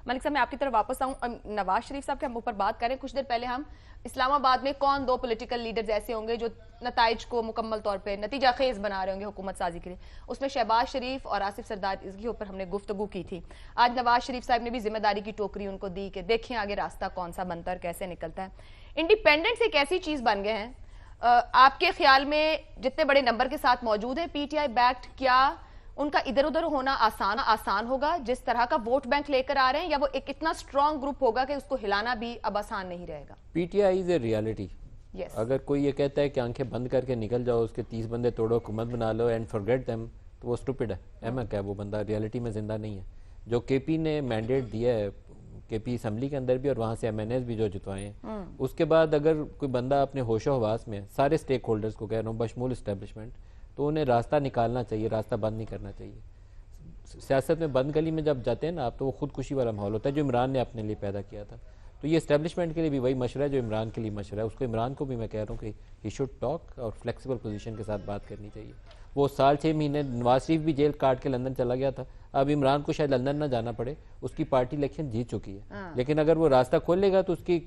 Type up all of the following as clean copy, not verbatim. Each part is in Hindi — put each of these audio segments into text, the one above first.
मलिक साहब मैं आपकी तरफ वापस आऊं, नवाज शरीफ साहब के हम ऊपर बात करें। कुछ देर पहले हम इस्लामाबाद में कौन दो पॉलिटिकल लीडर्स ऐसे होंगे जो नताइज को मुकम्मल तौर पे नतीजा खेज बना रहे होंगे हुकूमत साजी के लिए, उसमें शहबाज शरीफ और आसिफ सरदार, इसके ऊपर हमने गुफ्तगू की थी। आज नवाज शरीफ साहब ने भी जिम्मेदारी की टोकरी उनको दी कि देखें आगे रास्ता कौन सा बनता है, कैसे निकलता है। इंडिपेंडेंस एक ऐसी चीज बन गए हैं, आपके ख्याल में जितने बड़े नंबर के साथ मौजूद है पीटीआई बैक्ड, क्या उनका इधर उधर होना आसान होगा जिस तरह का वोट बैंक लेकर आ रहे हैं, या वो एक इतना स्ट्रांग ग्रुप होगा कि उसको हिलाना भी अब आसान नहीं रहेगा? PTI is a reality. yes. अगर कोई ये कहता है कि आंखें बंद करके निकल जाओ, उसके 30 बंदे तोड़ो, हुकूमत बना लो एंड फॉरगेट देम, तो वो स्टूपिड है। अहमक है वो बंदा, रियलिटी में जिंदा नहीं है। जो केपी ने मैंडेट दिया है, केपी असम्बली के अंदर भी और वहाँ से एमएनएस भी जो जितवाए हैं, उसके बाद अगर कोई बंदा अपने होशो हवास में, सारे स्टेक होल्डर्स को कह रहा हूँ, बशमूल इस्टेब्लिशमेंट, तो उन्हें रास्ता निकालना चाहिए, रास्ता बंद नहीं करना चाहिए। सियासत में बंद गली में जब जाते हैं ना आप, तो वो खुदकुशी वाला माहौल होता है जो इमरान ने अपने लिए पैदा किया था। तो ये इस्टेब्लिशमेंट के लिए भी वही मशवरा है जो इमरान के लिए मशवरा है। उसको, इमरान को भी मैं कह रहा हूँ कि ही शुड टॉक और फ्लेक्सिबल पोजीशन के साथ बात करनी चाहिए। वो साल 6 महीने नवाज शरीफ भी जेल काट के लंदन चला गया था, अब इमरान को शायद लंदन ना जाना पड़े, उसकी पार्टी इलेक्शन जीत चुकी है। लेकिन अगर वो रास्ता खोल लेगा तो उसकी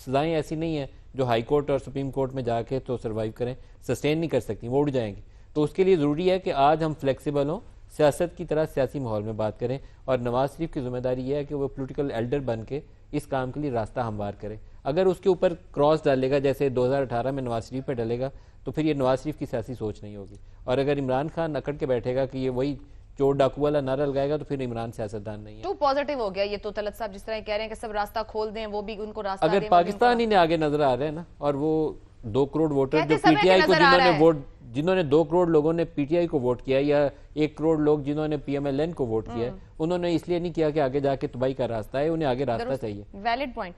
सजाएं ऐसी नहीं है जो हाई कोर्ट और सुप्रीम कोर्ट में जाके तो सर्वाइव करें, सस्टेन नहीं कर सकती, वो उड़ जाएंगी। तो उसके लिए ज़रूरी है कि आज हम फ्लेक्सिबल हों, सियासत की तरह सियासी माहौल में बात करें, और नवाज शरीफ की जिम्मेदारी यह है कि वो पॉलिटिकल एल्डर बन के इस काम के लिए रास्ता हमवार करे। अगर उसके ऊपर क्रॉस डालेगा जैसे 2018 में नवाज शरीफ पे डलेगा, तो फिर ये नवाज शरीफ की सियासी सोच नहीं होगी। और अगर इमरान खान अकड़ के बैठेगा कि ये वही चोर डाकू वाला नारा लगाएगा, तो फिर इमरान सियासतदान नहीं है। टू पॉजिटिव हो गया ये तो। तलत साहब जिस तरह कह रहे हैं कि सब रास्ता खोल दें, वो भी उनको रास्ता अगर दें, पाकिस्तान ही ने आगे नजर आ रहे हैं ना, और वो 2 करोड़ वोटर जो पीटीआई को जिन्होंने 2 करोड़ लोगों ने पीटीआई को वोट किया, या 1 करोड़ लोग जिन्होंने पीएमएलएन को वोट किया, उन्होंने इसलिए नहीं किया कि आगे जाके तबाही का रास्ता है, उन्हें आगे रास्ता चाहिए। Valid point.